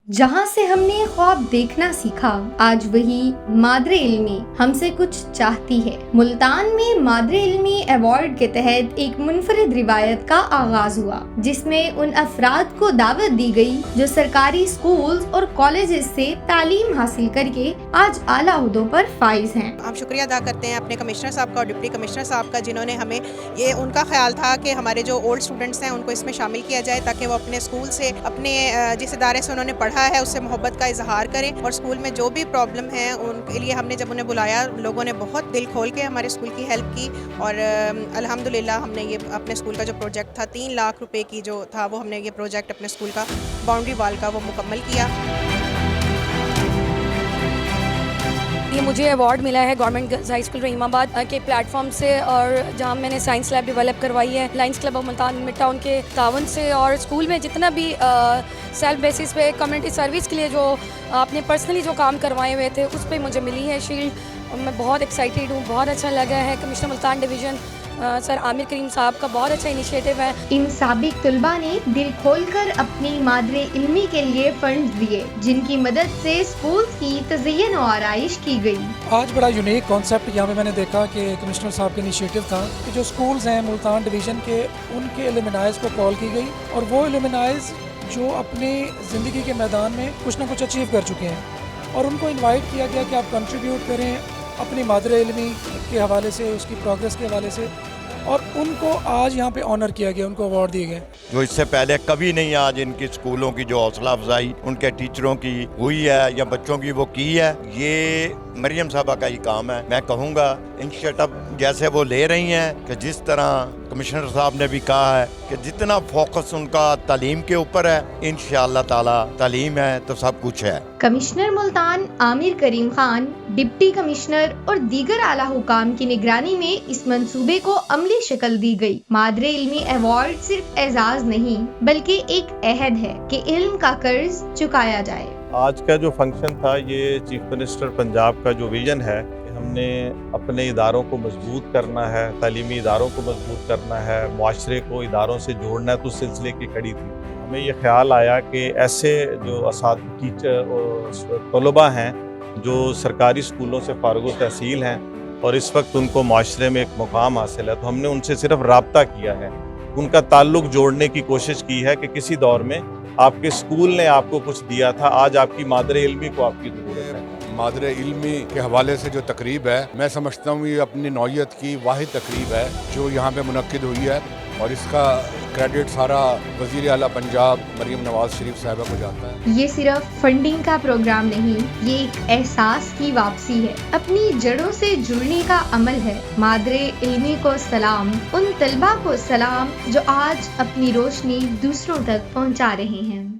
जहाँ से हमने ख्वाब देखना सीखा, आज वही मादरे इल्मी हमसे कुछ चाहती है। मुल्तान में मादरे इल्मी अवार्ड के तहत एक मुनफरिद रिवायत का आगाज हुआ, जिसमें उन अफराद को दावत दी गई जो सरकारी स्कूल्स और कॉलेजेस से तालीम हासिल करके आज आला ओहदों पर फाइज हैं। हम शुक्रिया अदा करते हैं अपने कमिश्नर साहब का और डिप्टी कमिश्नर साहब का, जिन्होंने हमें ये उनका ख्याल था कि हमारे जो ओल्ड स्टूडेंट्स हैं उनको इसमें शामिल किया जाए, ताकि वो अपने स्कूल से, अपने जिस इदारे से उन्होंने पढ़ा है उससे मोहब्बत का इजहार करें, और स्कूल में जो भी प्रॉब्लम है उनके लिए हमने जब उन्हें बुलाया, लोगों ने बहुत दिल खोल के हमारे स्कूल की हेल्प की। और अल्हम्दुलिल्लाह हमने ये अपने स्कूल का जो प्रोजेक्ट था 3 लाख रुपए की जो था, वो हमने ये प्रोजेक्ट अपने स्कूल का बाउंड्री वाल का वो मुकम्मल किया। ये मुझे अवार्ड मिला है government girls high school Rahimabad के प्लेटफॉर्म से, और जहाँ मैंने साइंस लैब डेवलप करवाई है Lions club of Multan mid town के तावन से। और स्कूल में जितना भी सेल्फ बेसिस पे कम्युनिटी सर्विस के लिए जो आपने पर्सनली जो काम करवाए हुए थे, उस पर मुझे मिली है शील्ड। मैं बहुत एक्साइटेड हूँ, बहुत अच्छा लगा है। Commissioner Multan division sir Aamir Karim साहब का बहुत अच्छा इनिशिएटिव है। इन साबिक तलबा ने दिल खोलकर अपनी मादरे इल्मी के लिए फंड दिए, जिनकी मदद से स्कूल की तज़य्युन और आराइश की गई। आज बड़ा यूनिक कॉन्सेप्ट यहाँ पे मैंने देखा कि कमिश्नर साहब का इनिशिएटिव था कि जो स्कूल्स हैं मुल्तान डिवीज़न के, उनके एलुमनाइज को कॉल की गई, और वो एलुमनाइज जो अपनी ज़िंदगी के मैदान में कुछ ना कुछ अचीव कर चुके हैं, और उनको इन्वाइट किया गया कि आप कंट्रीब्यूट करें अपनी मादरे इल्मी के हवाले से, उसकी प्रोग्रेस के हवाले से, और उनको आज यहाँ पे ऑनर किया गया, उनको अवार्ड दिए गए जो इससे पहले कभी नहीं। आज इनकी स्कूलों की जो हौसला अफजाई उनके टीचरों की हुई है या बच्चों की वो की है, ये मरियम साहबा का ही काम है। मैं कहूँगा इनिशिएटिव जैसे वो ले रही हैं, कि जिस तरह कमिश्नर साहब ने भी कहा है कि जितना फोकस उनका तालीम के ऊपर है, इंशाअल्लाह ताला तालीम है तो सब कुछ है। कमिश्नर मुल्तान आमिर करीम खान, डिप्टी कमिश्नर और दीगर आला हुकाम की निगरानी में इस मंसूबे को अमली शक्ल दी गई। मादरे इल्मी अवार्ड सिर्फ एजाज नहीं, बल्कि एक अहद है कि इल्म का कर्ज चुकाया जाए। आज का जो फंक्शन था, ये चीफ मिनिस्टर पंजाब का जो विजन है, हमने अपने इदारों को मजबूत करना है, तालीमी इदारों को मजबूत करना है, मुआशरे को इदारों से जोड़ना है, तो उस सिलसिले की खड़ी थी। हमें ये ख्याल आया कि ऐसे जो टीचर तलबा हैं जो सरकारी स्कूलों से फारिग तहसील हैं और इस वक्त उनको मुआशरे में एक मुकाम हासिल है, तो हमने उनसे सिर्फ राब्ता किया है, उनका ताल्लुक जोड़ने की कोशिश की है कि किसी दौर में आपके स्कूल ने आपको कुछ दिया था, आज आपकी मादरे इल्मी को आपकी ज़रूरत है। मादरे इल्मी के हवाले से जो तकरीब है, मैं समझता हूँ ये अपनी नौइयत की वाहिद तकरीब है जो यहाँ पे मुनक्किद हुई है, और इसका क्रेडिट सारा वज़ीर आला पंजाब मरियम नवाज शरीफ साहिबा को जाता है। ये सिर्फ फंडिंग का प्रोग्राम नहीं, ये एक एहसास की वापसी है, अपनी जड़ों से जुड़ने का अमल है। मादरे इल्मी को सलाम, उन तलबा को सलाम जो आज अपनी रोशनी दूसरों तक पहुँचा रहे हैं।